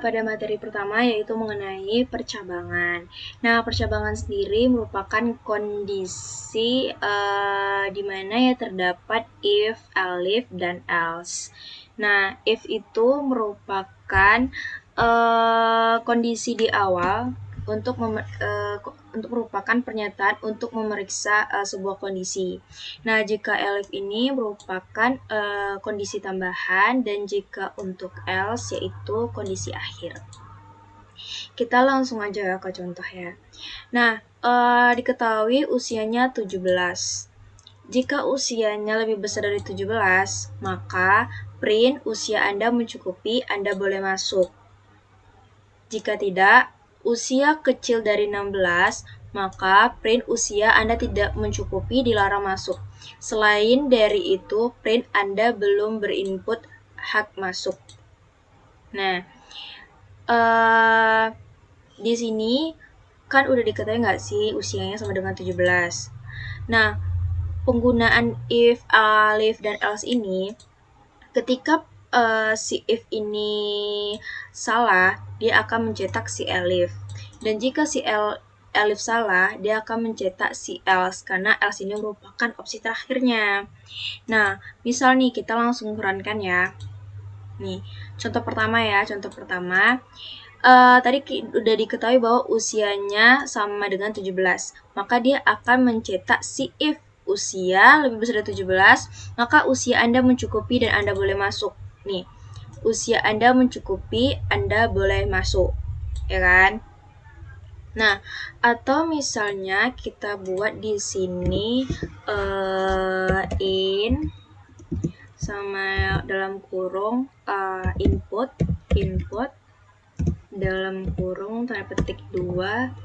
pada materi pertama yaitu mengenai percabangan. Nah, percabangan sendiri merupakan kondisi di mana ya terdapat if, elif, dan else. Nah, if itu merupakan kondisi di awal untuk merupakan pernyataan untuk memeriksa sebuah kondisi. Nah, jika elif ini merupakan kondisi tambahan, dan jika untuk else yaitu kondisi akhir. Kita langsung aja ke contoh ya. Nah, diketahui usianya 17. Jika usianya lebih besar dari 17, maka print usia Anda mencukupi, Anda boleh masuk. Jika tidak, usia kecil dari 16, maka print usia Anda tidak mencukupi, dilarang masuk. Selain dari itu, print Anda belum berinput hak masuk. Nah, di sini kan udah diketahui nggak sih usianya sama dengan 17. Nah, penggunaan if, elif, dan else ini ketika si if ini salah, dia akan mencetak si elif. Dan jika si elif salah, dia akan mencetak si else, karena else ini merupakan opsi terakhirnya. Nah, misal nih kita langsung runkan ya. Nih, contoh pertama ya. Contoh pertama, tadi udah diketahui bahwa usianya sama dengan 17. Maka dia akan mencetak si if usia lebih besar dari 17, maka usia Anda mencukupi dan Anda boleh masuk. Nih, usia Anda mencukupi, Anda boleh masuk, ya kan? Nah, atau misalnya kita buat di sini in sama dalam kurung input dalam kurung tanda petik 2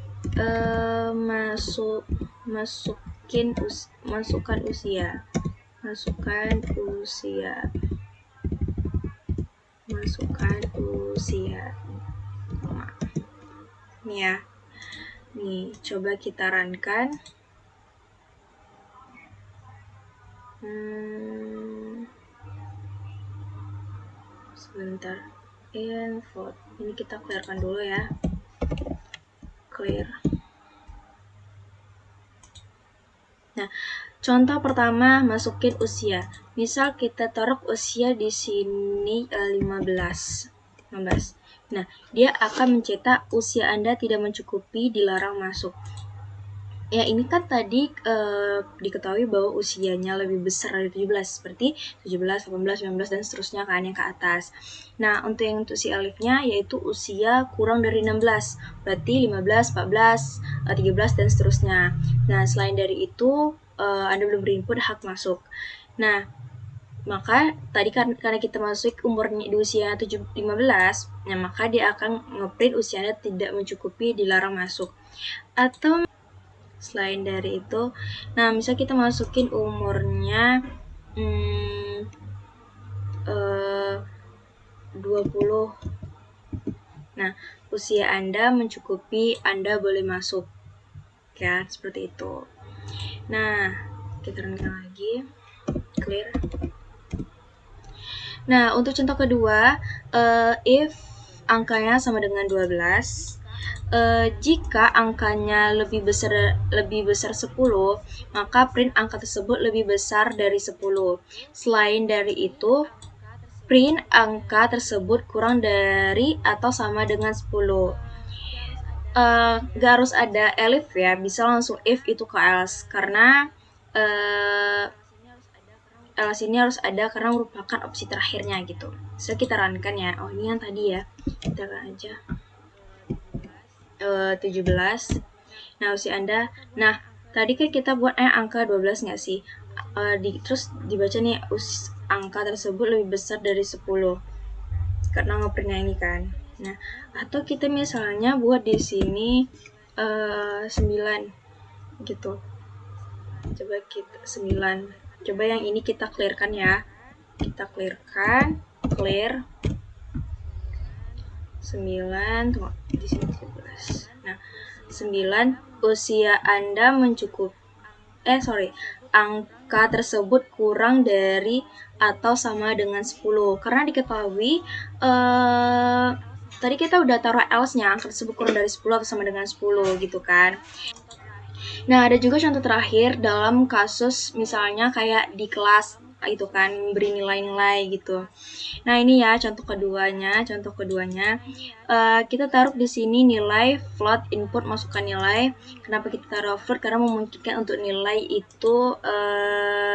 masukkan usia. Nih ya. Nih, coba kita runkan. Sebentar. Input. Ini kita clearkan dulu ya. Clear. Nah, contoh pertama, masukin usia. Misal kita taruh usia di sini 15. Nah, dia akan mencetak usia Anda tidak mencukupi, dilarang masuk. Ya, ini kan tadi diketahui bahwa usianya lebih besar dari 17, seperti 17, 18, 19, dan seterusnya kan yang ke atas. Nah, untuk si elifnya yaitu usia kurang dari 16, berarti 15, 14, 13, dan seterusnya. Nah, selain dari itu, Anda belum berinput hak masuk. Nah, maka tadi karena kita masuk umurnya di usia 15, nah maka dia akan ngeprint usianya tidak mencukupi, dilarang masuk. Atau selain dari itu, nah misal kita masukin umurnya 20. Nah, usia Anda mencukupi, Anda boleh masuk. Ya, seperti itu. Nah, kita runkan lagi. Clear. Nah, untuk contoh kedua, if angkanya sama dengan 12, jika angkanya lebih besar 10, maka print angka tersebut lebih besar dari 10. Selain dari itu, print angka tersebut kurang dari atau sama dengan 10. Gak harus ada elif ya, bisa langsung if itu ke else, karena else ini harus ada karena merupakan opsi terakhirnya gitu. So, kita runkan ya. Oh, ini yang tadi ya. Kita run aja. 17. Nah, usia Anda. Nah, tadi kan kita buat angka 12 nggak sih? Terus dibaca nih, angka tersebut lebih besar dari 10. Karena ngeprintnya ini kan. Nah, atau kita misalnya buat di sini 9 gitu. Coba kita 9. Coba yang ini kita clearkan ya. Kita clearkan, clear 9, tunggu, di sini 11. Nah, 9, usia Anda angka tersebut kurang dari atau sama dengan 10. Karena diketahui tadi kita udah taruh else-nya, angka tersebut kurang dari 10 atau sama dengan 10 gitu kan. Nah, ada juga contoh terakhir dalam kasus misalnya kayak di kelas itu kan beri nilai-nilai gitu. Nah, ini ya contoh keduanya. Kita taruh di sini nilai float input masukkan nilai. Kenapa kita taruh float? Karena memungkinkan untuk nilai itu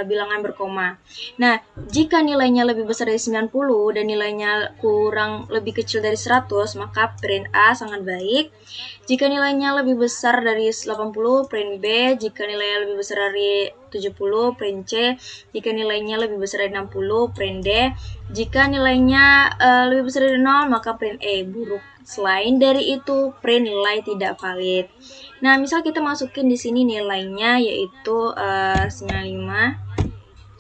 bilangan berkoma. Nah, jika nilainya lebih besar dari 90 dan nilainya kurang lebih kecil dari 100, maka print A sangat baik. Jika nilainya lebih besar dari 80, print B. Jika nilainya lebih besar dari 70, print C. Jika nilainya lebih besar dari 60, print D. Jika nilainya lebih besar dari 0, maka print E, buruk. Selain dari itu, print nilai tidak valid. Nah, misal kita masukin di sini nilainya yaitu 95,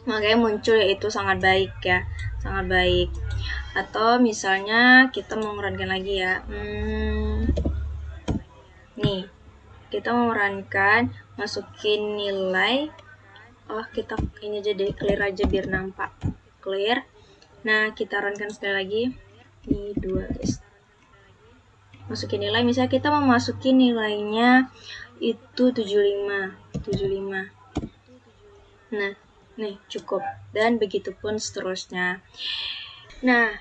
makanya muncul yaitu sangat baik ya, sangat baik. Atau misalnya kita mau merankan lagi ya. Nih, kita mau merankan, masukin nilai. Kita ini aja deh, clear aja biar nampak. Clear. Nah, kita runkan sekali lagi. Ini 2 guys. Masukin nilai, misalnya kita mau masukin nilainya itu 75. Nah, nih cukup. Dan begitupun seterusnya. Nah,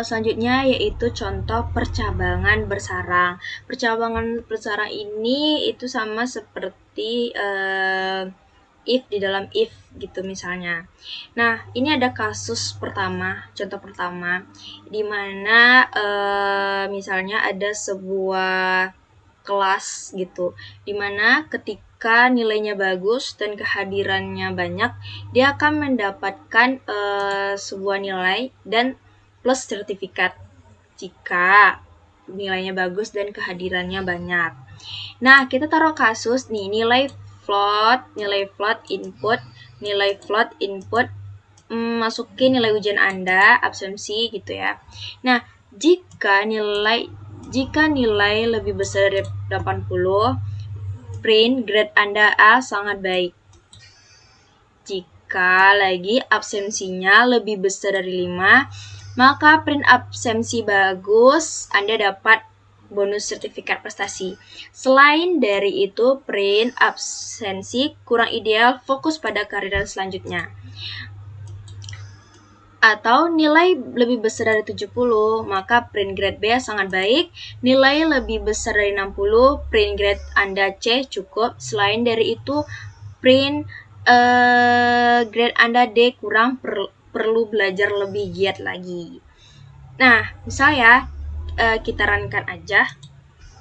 selanjutnya yaitu contoh percabangan bersarang. Percabangan bersarang ini itu sama seperti if di dalam if gitu misalnya. Nah, ini ada kasus pertama, contoh pertama, di mana misalnya ada sebuah kelas gitu, di mana ketika nilainya bagus dan kehadirannya banyak, dia akan mendapatkan sebuah nilai dan plus sertifikat jika nilainya bagus dan kehadirannya banyak. Nah, kita taruh kasus nih, nilai float input, masukin nilai ujian Anda, absensi gitu ya. Nah, jika nilai lebih besar dari 80, print grade Anda A sangat baik. Jika lagi absensinya lebih besar dari 5, maka print absensi bagus, Anda dapat bonus sertifikat prestasi. Selain dari itu, print absensi kurang ideal, fokus pada kehadiran selanjutnya. Atau nilai lebih besar dari 70, maka print grade B sangat baik. Nilai lebih besar dari 60, print grade Anda C cukup. Selain dari itu, print grade Anda D kurang, perlu belajar lebih giat lagi. Nah, misalnya kita runkan aja.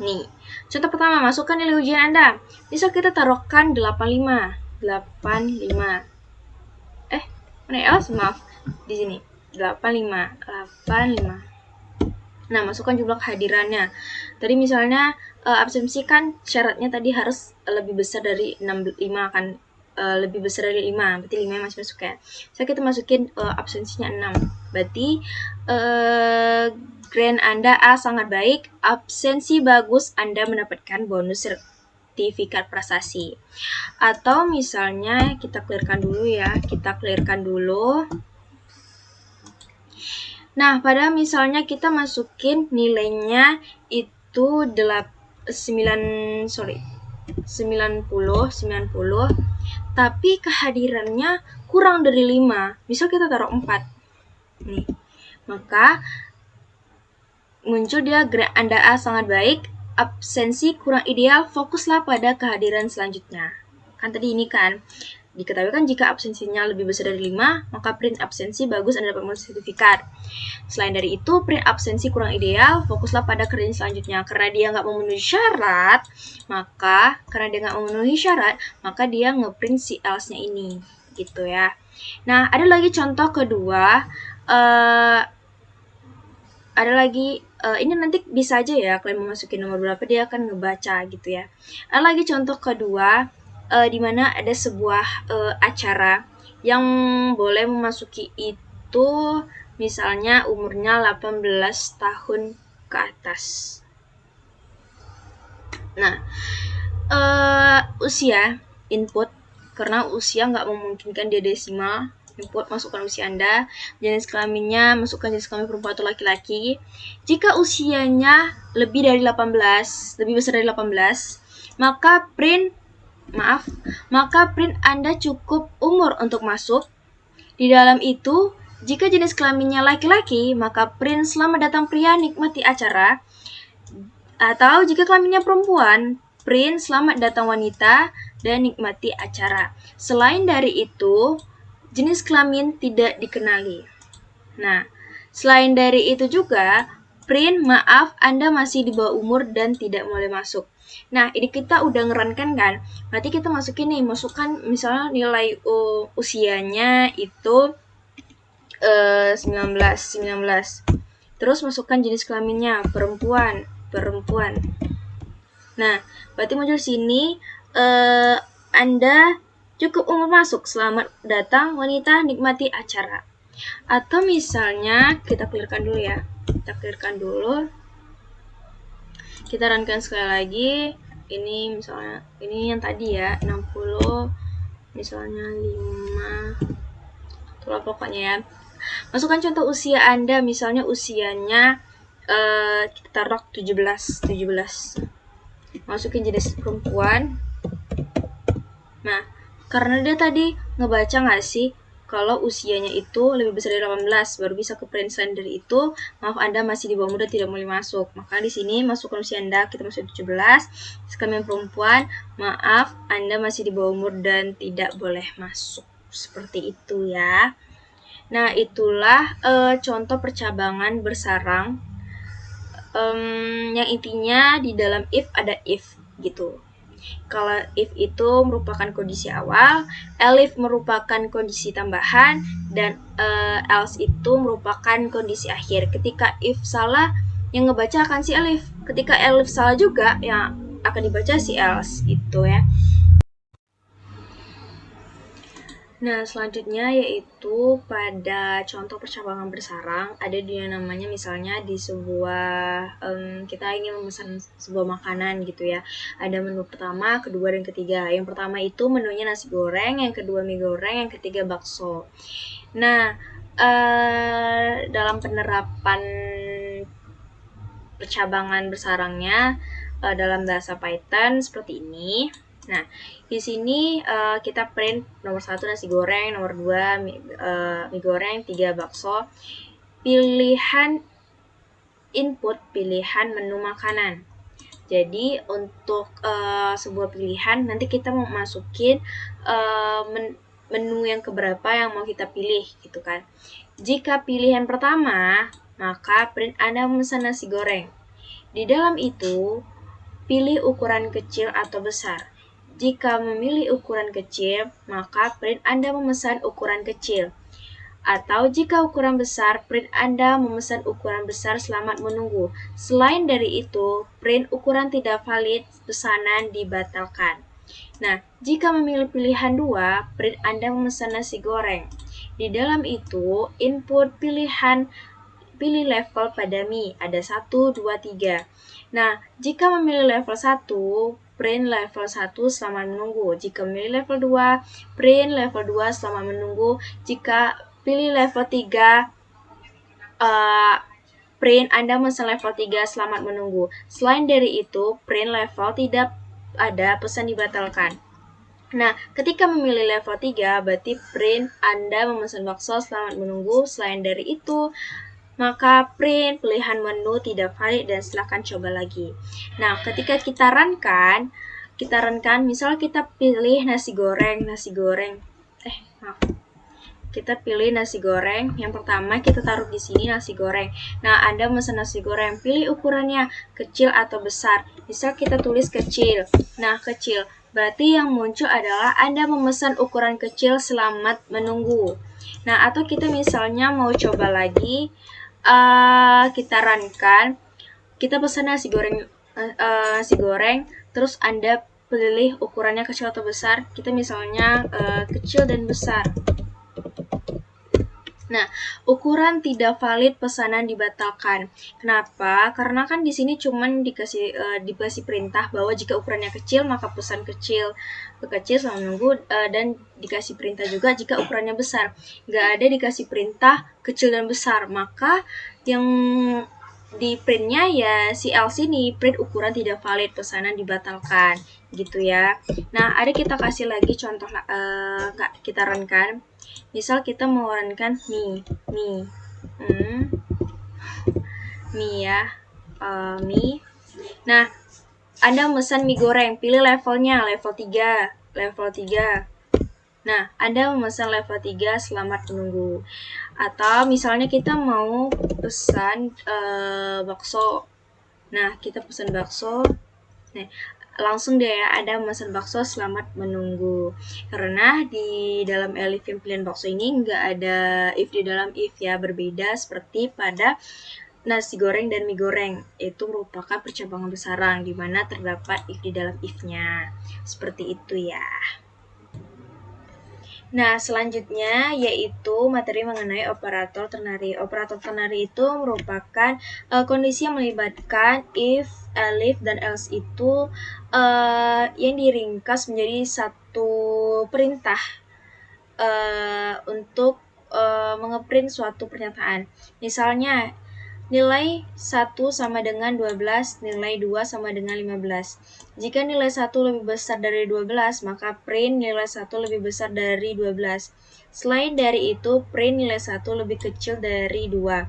Nih, contoh pertama, masukkan nilai ujian Anda. Bisa kita taruhkan 85. Maaf, di sini 85. Nah, masukkan jumlah kehadirannya. Tadi misalnya absensi kan syaratnya tadi harus lebih besar dari 65 kan, lebih besar dari 5, berarti 5 masih masuk ya. So, kita masukin absensinya 6. Berarti grade Anda A sangat baik, absensi bagus, Anda mendapatkan bonus sertifikat prestasi. Atau misalnya kita clearkan dulu. Nah, pada misalnya kita masukin nilainya itu 90, tapi kehadirannya kurang dari 5. Misal kita taruh 4. Nih. Maka muncul dia grade Anda A sangat baik, absensi kurang ideal, fokuslah pada kehadiran selanjutnya. Kan tadi ini kan diketahui kan jika absensinya lebih besar dari 5, maka print absensi bagus, Anda dapat bonus sertifikat. Selain dari itu, print absensi kurang ideal, fokuslah pada kerjaan selanjutnya. Karena dia nggak memenuhi syarat, maka dia ngeprint si else-nya ini, gitu ya. Nah, ada lagi contoh kedua, ini nanti bisa aja ya kalian memasuki nomor berapa, dia akan ngebaca gitu ya. Ada lagi contoh kedua, di mana ada sebuah acara yang boleh memasuki itu misalnya umurnya 18 tahun ke atas. Nah, usia input, karena usia nggak memungkinkan dia desimal, Input, masukkan usia Anda, jenis kelaminnya, masukkan jenis kelamin perempuan atau laki-laki. Jika usianya lebih dari 18, lebih besar dari 18, maka print Anda cukup umur untuk masuk. Di dalam itu, jika jenis kelaminnya laki-laki, maka print selamat datang pria, nikmati acara. Atau jika kelaminnya perempuan, print selamat datang wanita dan nikmati acara. Selain dari itu, jenis kelamin tidak dikenali. Nah, selain dari itu juga, print maaf Anda masih di bawah umur dan tidak boleh masuk. Nah, ini kita udah ngerankan kan? Berarti kita masukin nih, masukkan misalnya nilai usianya itu 19. Terus masukkan jenis kelaminnya perempuan. Nah, berarti muncul sini Anda cukup umur masuk. Selamat datang wanita, nikmati acara. Atau misalnya kita clearkan dulu ya. Kita runkan sekali lagi. Ini misalnya ini yang tadi ya, 60 misalnya 5. Itulah pokoknya ya. Masukkan contoh usia Anda, misalnya usianya kita taruh 17. Masukin jenis perempuan. Nah, karena dia tadi ngebaca nggak sih kalau usianya itu lebih besar dari 18, baru bisa ke print. Selain dari itu, maaf Anda masih di bawah umur dan tidak boleh masuk. Maka di sini masukkan usia Anda, kita masuk 17. Kelamin perempuan, maaf Anda masih di bawah umur dan tidak boleh masuk. Seperti itu ya. Nah, itulah contoh percabangan bersarang. Yang intinya di dalam if ada if gitu. Kalau if itu merupakan kondisi awal, elif merupakan kondisi tambahan, dan else itu merupakan kondisi akhir. Ketika if salah, yang ngebaca akan si elif. Ketika elif salah juga, yang akan dibaca si else gitu ya. Nah, selanjutnya yaitu pada contoh percabangan bersarang, ada yang namanya misalnya di sebuah, kita ingin memesan sebuah makanan gitu ya. Ada menu pertama, kedua, dan ketiga. Yang pertama itu menunya nasi goreng, yang kedua mie goreng, yang ketiga bakso. Nah, dalam penerapan percabangan bersarangnya dalam bahasa Python seperti ini. Nah, di sini kita print nomor 1 nasi goreng, nomor 2 mie goreng, 3 bakso. Pilihan input, pilihan menu makanan. Jadi untuk sebuah pilihan nanti kita mau masukin menu yang keberapa yang mau kita pilih gitu kan. Jika pilihan pertama, maka print Anda memesan nasi goreng. Di dalam itu, pilih ukuran kecil atau besar. Jika memilih ukuran kecil, maka print Anda memesan ukuran kecil. Atau jika ukuran besar, print Anda memesan ukuran besar, selamat menunggu. Selain dari itu, print ukuran tidak valid, pesanan dibatalkan. Nah, jika memilih pilihan 2, print Anda memesan nasi goreng. Di dalam itu, input pilih level pada mie, ada 1, 2, 3. Nah, jika memilih level 1, print level 1 selama menunggu. Jika memilih level 2, print level 2 selama menunggu. Jika pilih level 3, print Anda memesan level 3, selamat menunggu. Selain dari itu, print level tidak ada, pesan dibatalkan. Nah, ketika memilih level 3, berarti print Anda memesan bakso, selamat menunggu. Selain dari itu, maka print pilihan menu tidak valid dan silakan coba lagi. Nah, ketika kita runkan, misal kita pilih nasi goreng. Kita pilih nasi goreng. Yang pertama kita taruh di sini nasi goreng. Nah, Anda memesan nasi goreng, pilih ukurannya kecil atau besar. Bisa kita tulis kecil. Nah, kecil. Berarti yang muncul adalah Anda memesan ukuran kecil, selamat menunggu. Nah, atau kita misalnya mau coba lagi, kita runkan, kita pesan nasi goreng, terus Anda pilih ukurannya kecil atau besar. Kita misalnya kecil dan besar. Nah, ukuran tidak valid pesanan dibatalkan. Kenapa? Karena kan di sini cuman dikasih perintah bahwa jika ukurannya kecil maka pesan kecil selama menunggu, dan dikasih perintah juga jika ukurannya besar. Nggak ada dikasih perintah kecil dan besar, maka yang di printnya ya si L sini print ukuran tidak valid pesanan dibatalkan gitu ya. Nah, ada kita kasih lagi contoh, kita runkan. Misal kita mau runkan mie ya, mie. Nah, Anda memesan mie goreng, pilih levelnya level 3. Nah, Anda memesan level 3, selamat menunggu. Atau misalnya kita mau pesan bakso. Nah, kita pesan bakso. Nah, langsung deh ya, ada memesan bakso, selamat menunggu. Karena di dalam elif yang pilihan bakso ini nggak ada if di dalam if ya, berbeda seperti pada nasi goreng dan mie goreng. Itu merupakan percabangan besaran di mana terdapat if di dalam if-nya. Seperti itu ya. Nah, selanjutnya yaitu materi mengenai operator ternary. Operator ternary itu merupakan kondisi yang melibatkan if, elif, dan else itu yang diringkas menjadi satu perintah untuk mengeprint suatu pernyataan. Misalnya, nilai 1 sama dengan 12, nilai 2 sama dengan 15. Jika nilai 1 lebih besar dari 12, maka print nilai 1 lebih besar dari 12. Selain dari itu, print nilai 1 lebih kecil dari 2.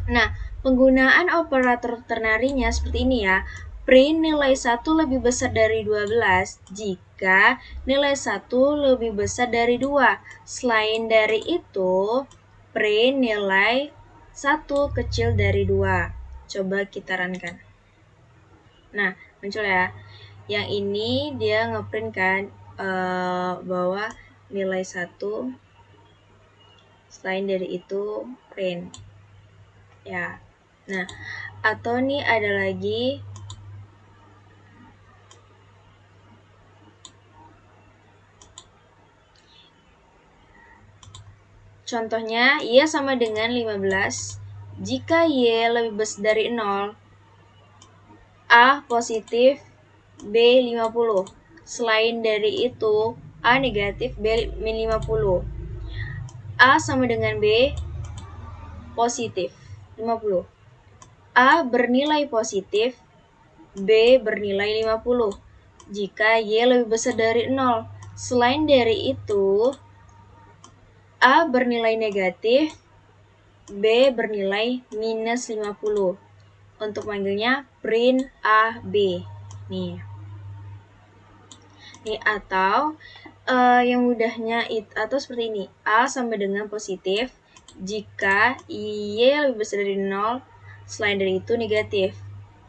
Nah, penggunaan operator ternary-nya seperti ini ya. Print nilai 1 lebih besar dari 12 jika nilai 1 lebih besar dari 2. Selain dari itu, print nilai 1 kecil dari 2. Coba kita runkan. Nah, muncul ya. Yang ini dia ngeprint kan bahwa nilai 1, selain dari itu print. Ya. Nah, atau nih ada lagi contohnya, Y sama dengan 15. Jika Y lebih besar dari 0, A positif, B 50. Selain dari itu, A negatif, B min 50. A sama dengan B positif, 50. A bernilai positif, B bernilai 50. Jika Y lebih besar dari 0. Selain dari itu, A bernilai negatif, B bernilai minus 50. Untuk manggilnya print A, B. Nih atau yang mudahnya atau seperti ini. A sama dengan positif jika Y lebih besar dari 0, selain dari itu negatif.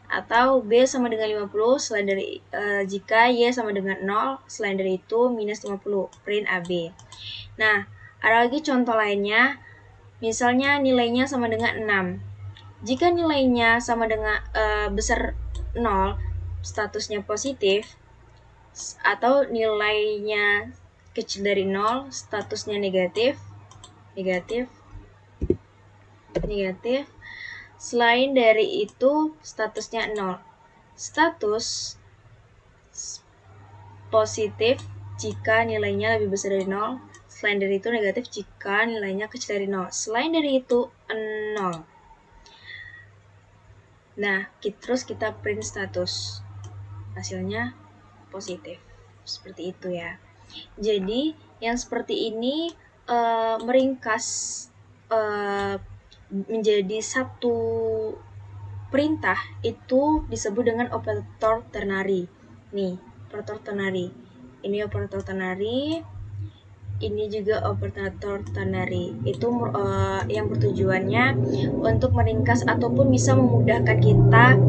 Atau B sama dengan 50 selain dari jika Y sama dengan 0, selain dari itu minus 50. Print AB. Nah, ada lagi contoh lainnya. Misalnya nilainya sama dengan 6. Jika nilainya sama dengan besar 0, statusnya positif, atau nilainya kecil dari 0, statusnya negatif. Selain dari itu, statusnya 0. Status positif jika nilainya lebih besar dari 0. Selain dari itu, negatif jika nilainya kecil dari 0. Selain dari itu, 0. Nah, terus kita print status. Hasilnya positif. Seperti itu ya. Jadi, yang seperti ini meringkas menjadi satu perintah itu disebut dengan operator ternary. Nih, operator ternary. Ini operator ternary. Ini juga operator ternary. Itu yang bertujuannya untuk meringkas ataupun bisa memudahkan kita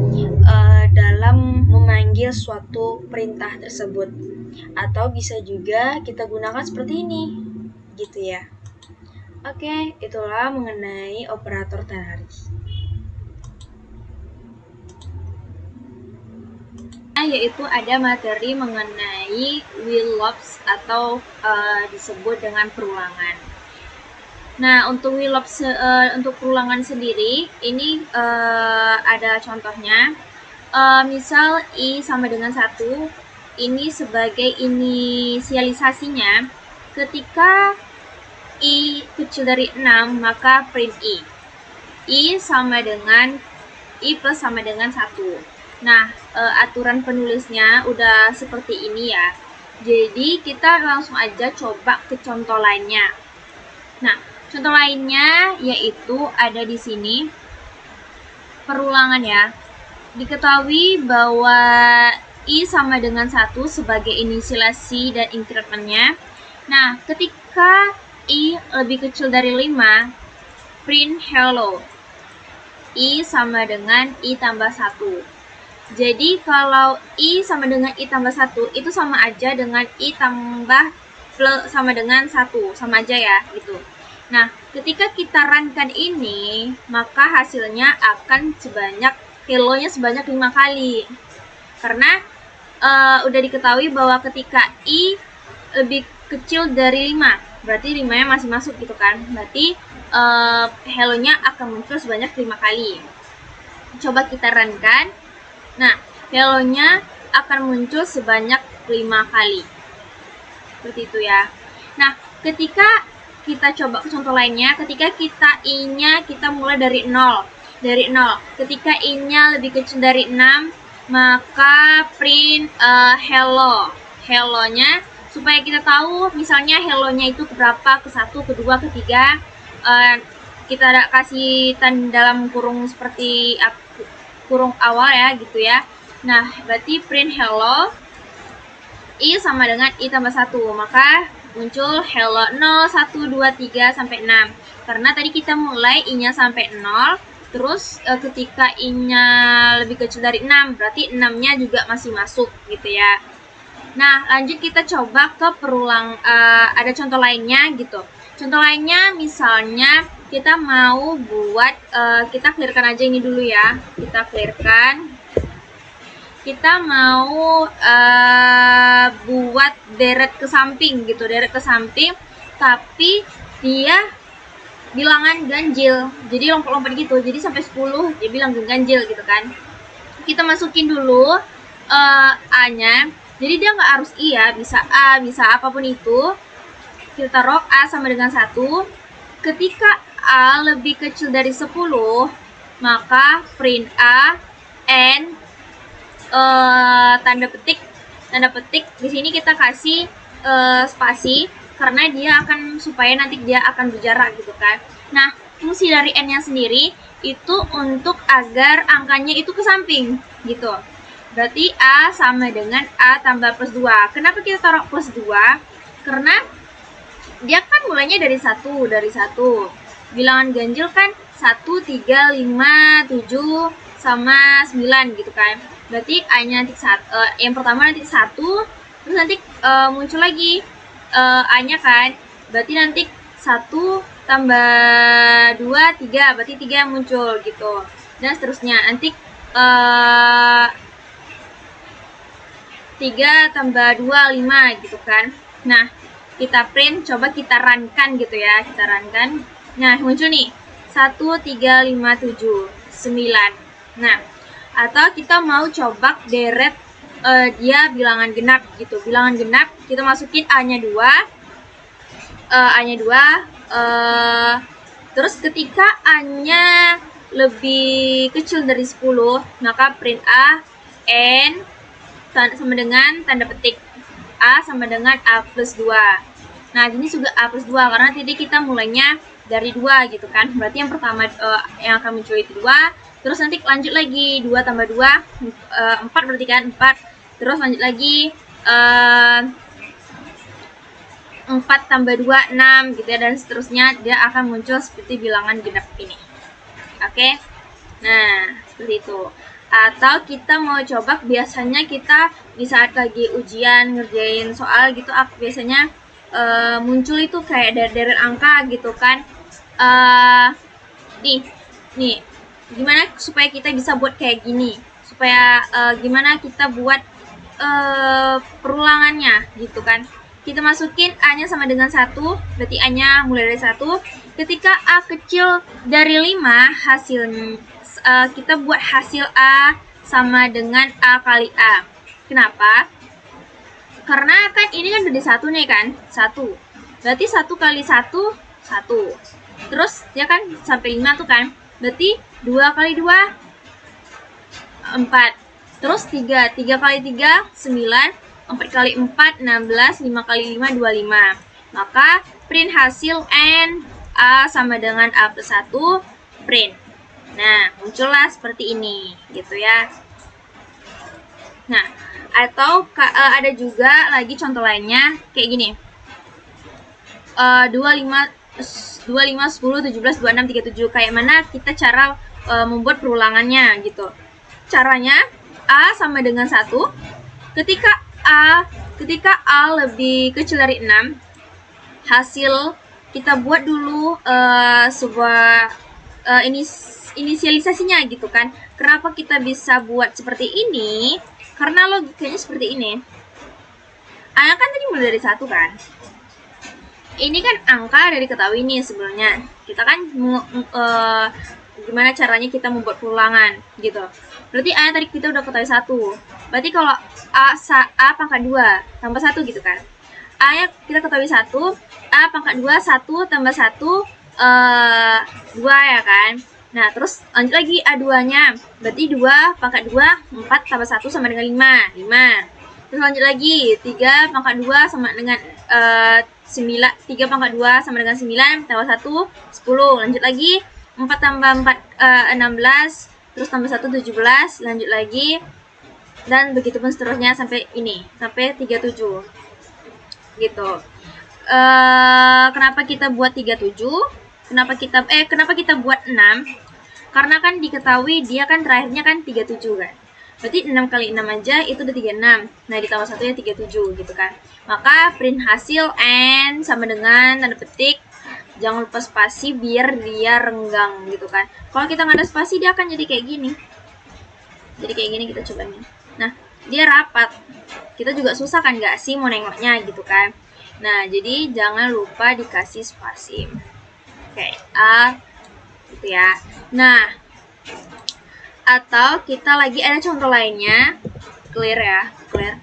dalam memanggil suatu perintah tersebut. Atau bisa juga kita gunakan seperti ini, gitu ya. Oke, itulah mengenai operator ternary. Yaitu ada materi mengenai will loops atau disebut dengan perulangan. Nah, untuk untuk perulangan sendiri, ini ada contohnya. Misal I sama dengan 1, ini sebagai inisialisasinya. Ketika I kecil dari 6, maka print I. I sama dengan I plus sama dengan 1. Nah, aturan penulisnya udah seperti ini ya. Jadi, kita langsung aja coba ke contoh lainnya. Nah, contoh lainnya yaitu ada di sini perulangan ya. Diketahui bahwa I sama dengan 1 sebagai inisialisasi dan incrementnya. Nah, ketika I lebih kecil dari 5, print hello. I sama dengan I tambah 1. Jadi kalau I sama dengan I tambah 1 itu sama aja dengan I tambah plus sama dengan 1. Sama aja ya gitu. Nah, ketika kita runkan ini, maka hasilnya akan hello-nya sebanyak 5 kali. Karena udah diketahui bahwa ketika I lebih kecil dari 5, berarti 5-nya masih masuk gitu kan. Berarti hello-nya akan muncul sebanyak 5 kali. Coba kita runkan. Nah, hello-nya akan muncul sebanyak 5 kali. Seperti itu ya. Nah, ketika kita coba contoh lainnya, ketika kita I-nya kita mulai dari 0. Ketika I-nya lebih kecil dari 6, maka print hello. Hello-nya supaya kita tahu misalnya hello-nya itu keberapa, ke 1, ke 2, ke 3. Kita kasih tanda dalam kurung seperti kurung awal ya gitu ya. Nah, berarti print hello I sama dengan I tambah 1. Maka muncul hello 0, 1, 2, 3, sampai 6. Karena tadi kita mulai I-nya sampai 0. Terus ketika I-nya lebih kecil dari 6, berarti 6-nya juga masih masuk gitu ya. Nah, lanjut kita coba ke ada contoh lainnya gitu. Contoh lainnya misalnya kita mau buat, kita clearkan aja ini dulu ya. Kita clearkan. Kita mau buat deret ke samping gitu. Deret ke samping, tapi dia bilangan ganjil. Jadi lompat-lompat gitu. Jadi sampai 10 dia bilang ganjil gitu kan. Kita masukin dulu A-nya. Jadi dia nggak harus I ya, bisa A, bisa apapun itu. Kita taruh A sama dengan 1. Ketika A lebih kecil dari 10, maka print A and tanda petik di sini kita kasih spasi karena dia akan supaya nanti dia akan berjarak gitu kan. Nah, fungsi dari n-nya sendiri itu untuk agar angkanya itu ke samping gitu. Berarti A sama dengan A tambah plus 2. Kenapa kita taruh plus 2? Karena dia kan mulainya dari 1. Bilangan ganjil kan 1, 3, 5, 7, sama 9 gitu kan. Berarti A-nya nanti yang pertama nanti 1, terus nanti muncul lagi A-nya kan. Berarti nanti 1 tambah 2, 3, berarti 3 yang muncul gitu. Dan seterusnya. Nanti 3 tambah 2, 5 gitu kan. Nah, kita print, coba kita runkan gitu ya. Kita runkan. Nah, muncul nih 1, 3, 5, 7, 9. Nah, atau kita mau coba deret dia bilangan genap gitu. Bilangan genap kita masukin A-nya 2. Terus ketika A-nya lebih kecil dari 10, maka print A and sama dengan tanda petik A sama dengan A plus 2. Nah, ini juga A plus 2 karena tadi kita mulainya dari 2 gitu kan. Berarti yang pertama yang akan muncul itu 2. Terus nanti lanjut lagi 2 tambah 2, 4 berarti kan 4. Terus lanjut lagi 4 tambah 2, 6 gitu ya. Dan seterusnya dia akan muncul seperti bilangan genap ini. Oke. Nah, seperti itu. Atau kita mau coba, biasanya kita di saat lagi ujian ngerjain soal gitu, biasanya muncul itu kayak deret angka gitu kan. Nih gimana supaya kita bisa buat kayak gini, supaya gimana kita buat perulangannya gitu kan. kita masukin A-nya sama dengan 1, berarti A-nya mulai dari 1. Ketika A kecil dari 5, kita buat hasil A sama dengan A kali A. Kenapa? Karena kan ini kan dari 1 nih kan, 1. Berarti 1 kali 1, 1. Terus dia kan sampai 5 tuh kan, berarti 2 kali 2, 4. Terus 3 kali 3, 9. 4 kali 4, 16, 5 kali 5, 25. Maka print hasil N A sama dengan A plus 1, print. Nah, muncullah seperti ini, gitu ya. Nah, atau ada juga lagi contoh lainnya, kayak gini. 25, 10, 17, 26, 37. Kayak mana kita cara membuat perulangannya, gitu. Caranya, A sama dengan 1. Ketika A lebih kecil dari 6, hasil kita buat dulu sebuah inisialisasinya gitu kan. Kenapa kita bisa buat seperti ini? Karena logikanya seperti ini. A kan tadi mulai dari 1 kan. Ini kan angka dari ketahui nih sebenarnya. Kita kan gimana caranya kita membuat perulangan gitu. Berarti A tadi kita udah ketahui 1. Berarti kalau A pangkat 2 tambah 1 gitu kan. A nya kita ketahui 1, A pangkat 2, 1 tambah 1, 2 ya kan. Nah, terus lanjut lagi A2-nya. Berarti 2 pangkat 2, 4 tambah 1 sama dengan 5. Terus lanjut lagi, 3 pangkat 2 sama dengan 3 pangkat 2 sama dengan 9 tambah 1, 10. Lanjut lagi, 4 tambah 4, 16. Terus tambah 1, 17. Lanjut lagi. Dan begitu pun seterusnya sampai ini, sampai 37. Gitu. Kenapa kita buat 37? Kenapa kita buat 6? Karena kan diketahui dia kan terakhirnya kan 37 kan. Berarti 6 kali 6 aja itu udah 36. Nah, ditambah 1 nya 37 gitu kan. Maka print hasil N sama dengan tanda petik, jangan lupa spasi biar dia renggang gitu kan. Kalau kita nggak ada spasi dia akan jadi kayak gini. Jadi kayak gini, kita coba nih. Nah, dia rapat. Kita juga susah kan nggak sih mau nengoknya gitu kan. Nah, jadi jangan lupa dikasih spasi. Oke, A gitu ya. Nah, atau kita lagi ada contoh lainnya. Clear ya, clear.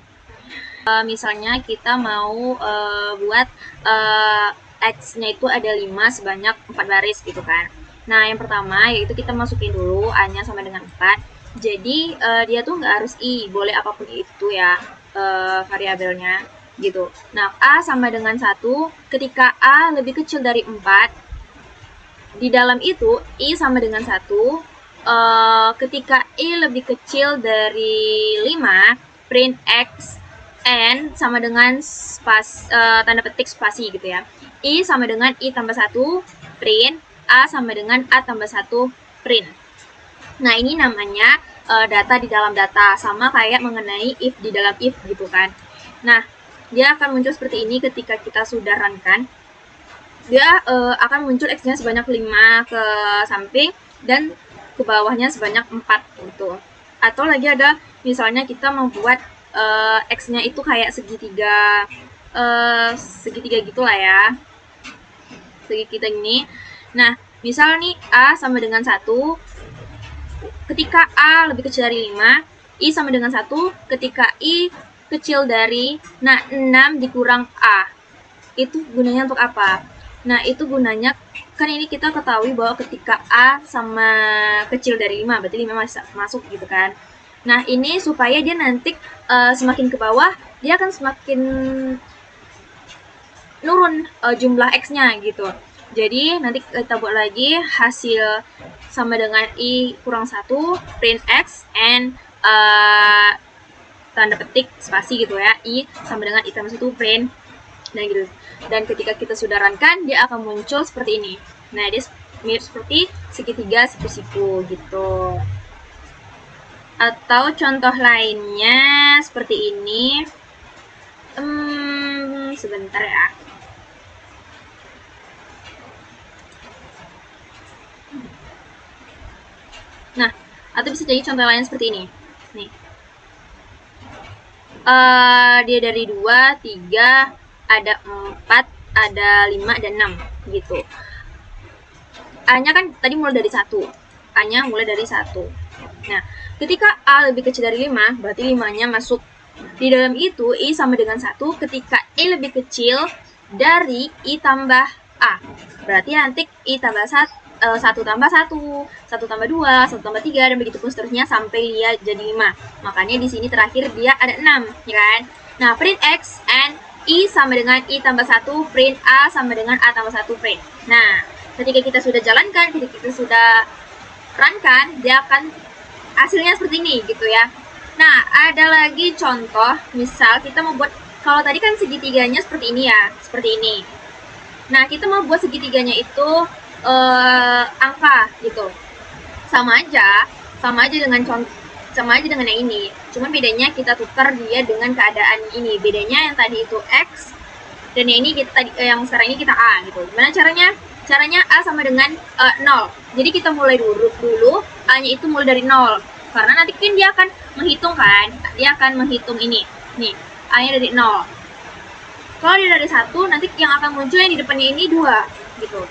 Misalnya kita mau buat X-nya itu ada 5 sebanyak 4 baris gitu kan. Nah, yang pertama yaitu kita masukin dulu A-nya sama dengan 4. Jadi dia tuh nggak harus I, boleh apapun itu ya variabelnya gitu. Nah, A sama dengan 1, ketika A lebih kecil dari 4, di dalam itu I sama dengan 1, ketika I lebih kecil dari 5, print X N sama dengan tanda petik spasi gitu ya. I sama dengan I tambah 1, print. A sama dengan A tambah 1, print. Nah, ini namanya data di dalam data, sama kayak mengenai if di dalam if gitu kan. Nah, dia akan muncul seperti ini ketika kita sudah run kan. Dia akan muncul X-nya sebanyak 5 ke samping dan ke bawahnya sebanyak 4 gitu. Atau lagi ada misalnya kita membuat X-nya itu kayak segitiga gitulah ya. Segitiga ini. Nah, misal nih A sama dengan 1, ketika A lebih kecil dari 5, I sama dengan 1, ketika I kecil dari 6 dikurang A. Itu gunanya untuk apa? Nah, itu gunanya, kan ini kita ketahui bahwa ketika A sama kecil dari 5, berarti 5 masuk gitu kan. Nah, ini supaya dia nanti semakin ke bawah, dia akan semakin nurun jumlah X-nya gitu. Jadi, nanti kita buat lagi hasil sama dengan I kurang 1, print X, and tanda petik spasi gitu ya, I sama dengan I tambah 1, print, dan gitu. Dan ketika kita sudah runkan, dia akan muncul seperti ini. Nah, dia mirip seperti segitiga siku-siku gitu. Atau contoh lainnya seperti ini. Sebentar ya. Nah, atau bisa jadi contoh lain seperti ini. Nih. Dia dari 2, 3, ada 4, ada 5, dan 6 gitu. A-nya kan tadi mulai dari 1. A-nya mulai dari 1. Nah, ketika A lebih kecil dari 5, berarti 5-nya masuk. Di dalam itu, I sama dengan 1 ketika I lebih kecil dari I tambah A. Berarti nanti I tambah 1 tambah 1, 1 tambah 2, 1 tambah 3, dan begitu pun seterusnya sampai dia jadi 5. Makanya di sini terakhir dia ada 6, ya kan? Nah, print X and I sama dengan I tambah 1, print A sama dengan A tambah 1, print. Nah, ketika kita sudah jalankan, ketika kita sudah runkan, dia akan hasilnya seperti ini gitu ya. Nah, ada lagi contoh, misal kita mau buat, kalau tadi kan segitiganya seperti ini ya, seperti ini. Nah, kita mau buat segitiganya itu angka gitu. Sama aja dengan yang ini. Cuman bedanya kita tukar dia dengan keadaan ini. Bedanya yang tadi itu X dan yang ini yang sekarang ini kita A gitu. Gimana caranya? Caranya A sama dengan 0. Jadi kita mulai dulu A-nya itu mulai dari 0. Karena nanti kan dia akan menghitung kan. Dia akan menghitung ini. Nih, A-nya dari 0. Kalau dia dari 1, nanti yang akan muncul yang di depannya ini 2 gitu.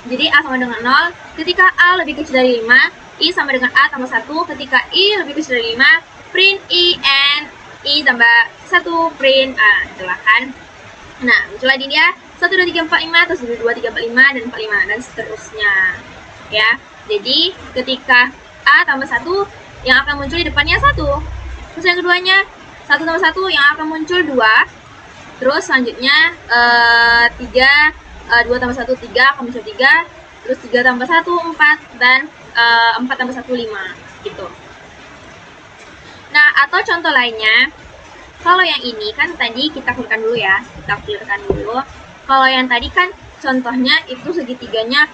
Jadi A sama dengan 0. Ketika A lebih kecil dari 5, I sama dengan A tambah 1. Ketika I lebih kecil dari 5, print I and I tambah 1, print A. Itulah kan. Nah, muncullah di dia 1, 2, 3, 4, 5, terus 2, 3, 4, 5, dan 4, 5, dan seterusnya. Ya, jadi ketika A tambah 1, yang akan muncul di depannya 1. Terus yang keduanya, 1 tambah 1, yang akan muncul 2. Terus selanjutnya 3, 2 tambah 1, 3, akan muncul 3. Terus 3 tambah 1, 4, dan 4 tambah 1, 5, gitu. Nah, atau contoh lainnya, kalau yang ini kan tadi kita clearkan dulu ya, Kalau yang tadi kan contohnya itu segitiganya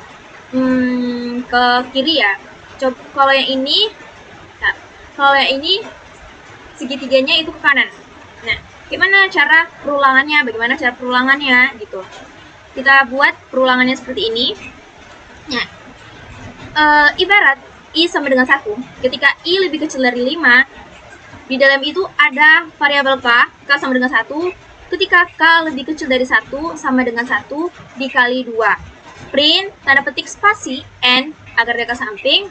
ke kiri ya. Kalau yang ini, segitiganya itu ke kanan. Nah, bagaimana cara perulangannya gitu. Kita buat perulangannya seperti ini. Nah, ibarat I sama dengan 1. Ketika I lebih kecil dari 5, di dalam itu ada variabel K sama dengan 1. Ketika K lebih kecil dari 1 sama dengan 1 dikali 2. Print, tanda petik spasi, N, agar dia ke samping.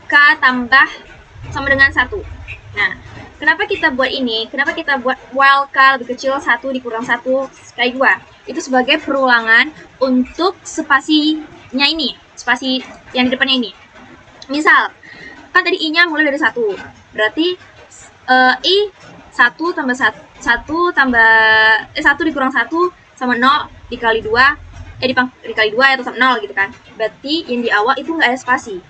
K tambah sama dengan 1. Nah, kenapa kita buat ini? Kenapa kita buat while K lebih kecil 1 dikurang 1 kali 2? Itu sebagai perulangan untuk spasinya ini. Spasi yang di depannya ini. Misal, kan tadi I-nya mulai dari 1. Berarti I 1 tambah 1 dikurang 1 sama 0 dikali 2 dikali 2 atau sama 0 gitu kan. Berarti yang di awal itu nggak ada spasi.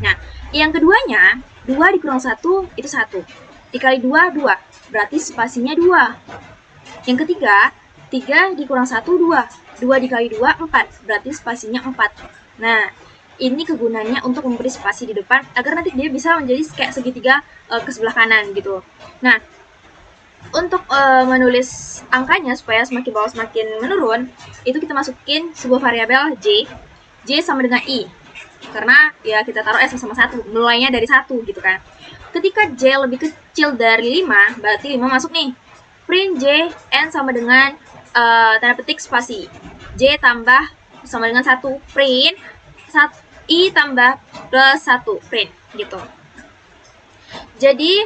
Nah, yang keduanya 2 dikurang 1 itu 1 dikali 2 2. Berarti spasinya 2. Yang ketiga 3 dikurang 1 2 dikali 2 4. Berarti spasinya 4. Nah, ini kegunaannya untuk memberi spasi di depan agar nanti dia bisa menjadi kayak segitiga ke sebelah kanan gitu. Nah, untuk menulis angkanya supaya semakin bawah semakin menurun, itu kita masukin sebuah variabel J sama dengan I. Karena ya kita taruh S sama 1, mulainya dari 1 gitu kan. Ketika J lebih kecil dari 5, berarti 5 masuk nih. Print J, N sama dengan tanda petik spasi. J tambah sama dengan 1, print I tambah plus 1, print gitu. Jadi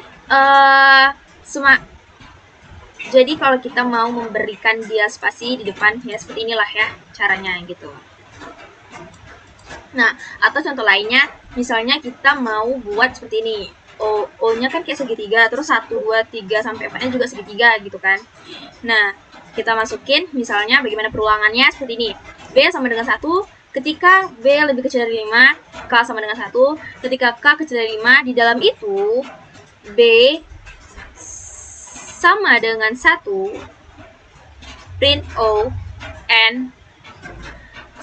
jadi kalau kita mau memberikan dia spasi di depan ya seperti inilah ya caranya gitu. Nah, atau contoh lainnya, misalnya kita mau buat seperti ini. O-nya kan kayak segitiga, terus 1, 2, 3, sampai 4-nya juga segitiga gitu kan. Nah, kita masukin misalnya bagaimana perulangannya seperti ini. B sama dengan 1, ketika B lebih kecil dari 5, K sama dengan 1. Ketika K kecil dari 5, di dalam itu B sama dengan 1, print O, N.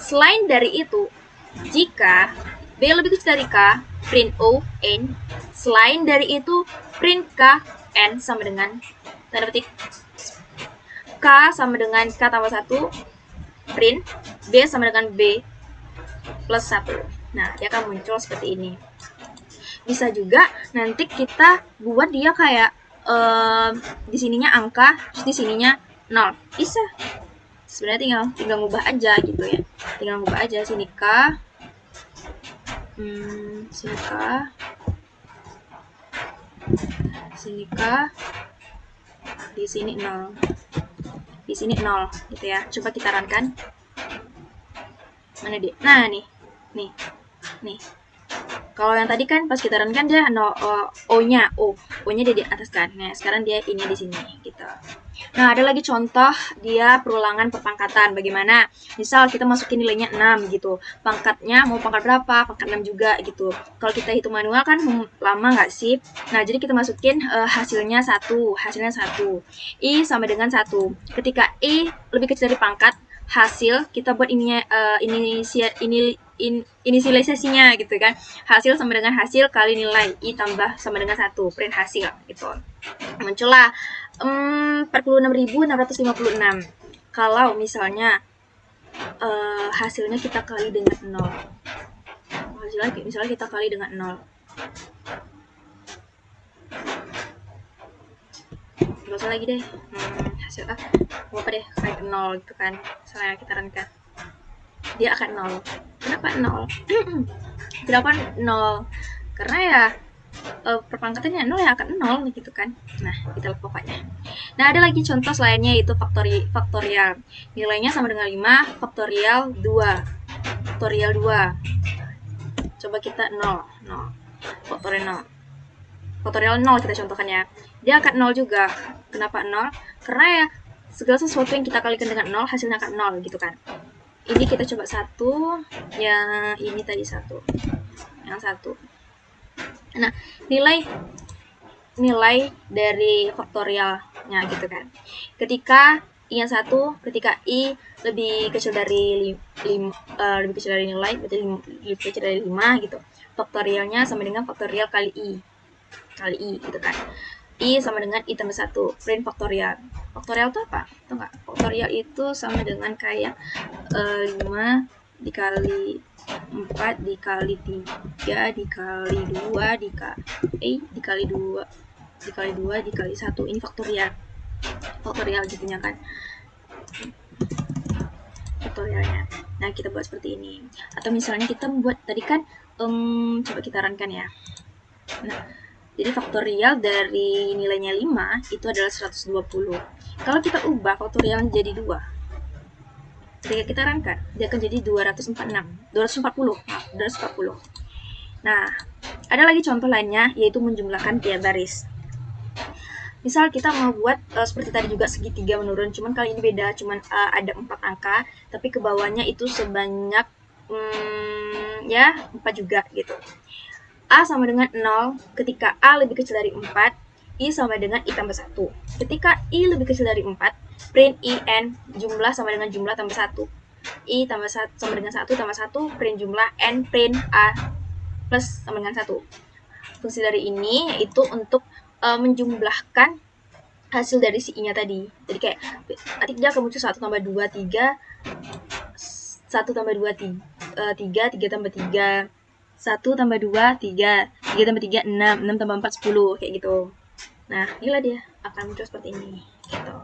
Selain dari itu, jika B lebih kecil dari K, print O, N. Selain dari itu, print K, N sama dengan tanda petik K sama dengan K tambah 1, print B sama dengan B plus 1. Nah, dia akan muncul seperti ini. Bisa juga nanti kita buat dia kayak di sininya angka, terus di sininya 0. Bisa. Sebenarnya tinggal ngubah aja gitu ya. Tinggal ngubah aja sini K. Sini K. Sini K. Di sini 0. Di sini 0 gitu ya. Coba kita runkan. Mana dia? Nah, nih. Kalau yang tadi kan pas kita run kan dia O-nya dia di atas kan. Nah, sekarang dia ini di sini gitu. Nah, ada lagi contoh dia perulangan perpangkatan. Bagaimana? Misal kita masukin nilainya 6 gitu. Pangkatnya mau pangkat berapa? Pangkat 6 juga gitu. Kalau kita hitung manual kan lama nggak sih? Nah, jadi kita masukin hasilnya 1. I sama dengan 1. Ketika I lebih kecil dari pangkat, hasil kita buat inisialisasinya gitu kan. Hasil sama dengan hasil kali nilai I tambah sama dengan 1, print hasil gitu. Muncullah 46.656. Kalau misalnya hasilnya kita kali dengan 0. Misalnya kita kali dengan 0. Gak usah lagi deh. Hasil apa deh kayak 0 gitu kan. Misalnya kita runkan. Dia akan 0. Kenapa 0? Kenapa 0? Karena ya perpangkatannya 0 ya akan 0 gitu kan. Nah, kita lihat pokoknya. Nah, ada lagi contoh selainnya yaitu faktorial. Nilainya sama dengan 5, faktorial 2. Faktorial 2. Coba kita 0. Faktorial 0. Faktorial 0 kita contohkan ya. Dia akan 0 juga. Kenapa 0? Karena ya segala sesuatu yang kita kalikan dengan 0 hasilnya akan 0 gitu kan. Ini kita coba 1, yang ini tadi 1. Yang 1. Nah, nilai dari faktorialnya gitu kan. Ketika I yang 1, ketika I lebih kecil dari lebih kecil dari nilai, berarti lebih kecil dari 5 gitu. Faktorialnya sama dengan faktorial kali I gitu kan. I sama dengan I tambah 1, print faktorial. Faktorial itu apa? Tahu nggak? Faktorial itu sama dengan kayak 5 dikali 4 dikali 3 dikali 2 dikali 2 dikali 1. Ini faktorial jadinya kan. Faktorialnya. Nah, kita buat seperti ini. Atau misalnya kita membuat tadi kan coba kita runkan ya. Nah, jadi faktorial dari nilainya 5 itu adalah 120. Kalau kita ubah faktorialnya jadi 2, ketika kita runkan, dia akan jadi 240. Nah, ada lagi contoh lainnya, yaitu menjumlahkan tiap baris. Misal kita mau buat seperti tadi juga segitiga menurun, cuman kali ini beda, cuman ada 4 angka, tapi ke bawahnya itu sebanyak 4 juga gitu. A sama dengan 0 ketika A lebih kecil dari 4, I sama dengan I tambah 1. Ketika I lebih kecil dari 4, print IN, jumlah sama dengan jumlah tambah 1. I tambah 1 sama dengan 1 tambah 1, print jumlah, N print A plus sama dengan 1. Fungsi dari ini yaitu untuk menjumlahkan hasil dari si I-nya tadi. Jadi kayak nanti dia akan muncul 1 tambah 2, 3, 1 tambah 2, 3, 3 tambah 3, 1 tambah 2, 3, 3 tambah 3, 6, 6 tambah 4, 10, kayak gitu. Nah, inilah dia akan muncul seperti ini, gitu.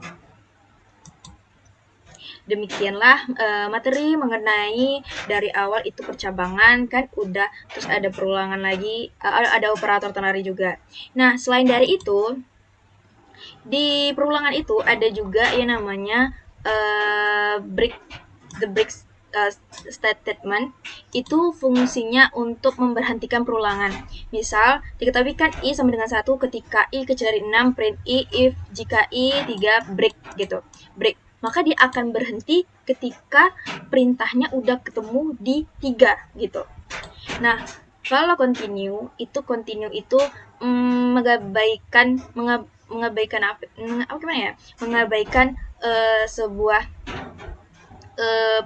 Demikianlah materi mengenai dari awal itu percabangan kan udah, terus ada perulangan lagi, ada operator ternari juga. Nah, selain dari itu, di perulangan itu ada juga yang namanya break statement. Itu fungsinya untuk memberhentikan perulangan. Misal, diketahui kan I sama dengan 1 ketika I kecil dari 6, print I if jika I 3 break gitu. Break. Maka dia akan berhenti ketika perintahnya udah ketemu di 3 gitu. Nah, kalau continue itu mengabaikan sebuah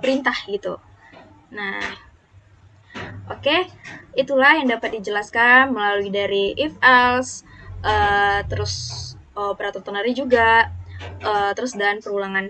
perintah gitu. Nah, oke, itulah yang dapat dijelaskan melalui dari if else, terus operator ternary juga, terus dan perulangan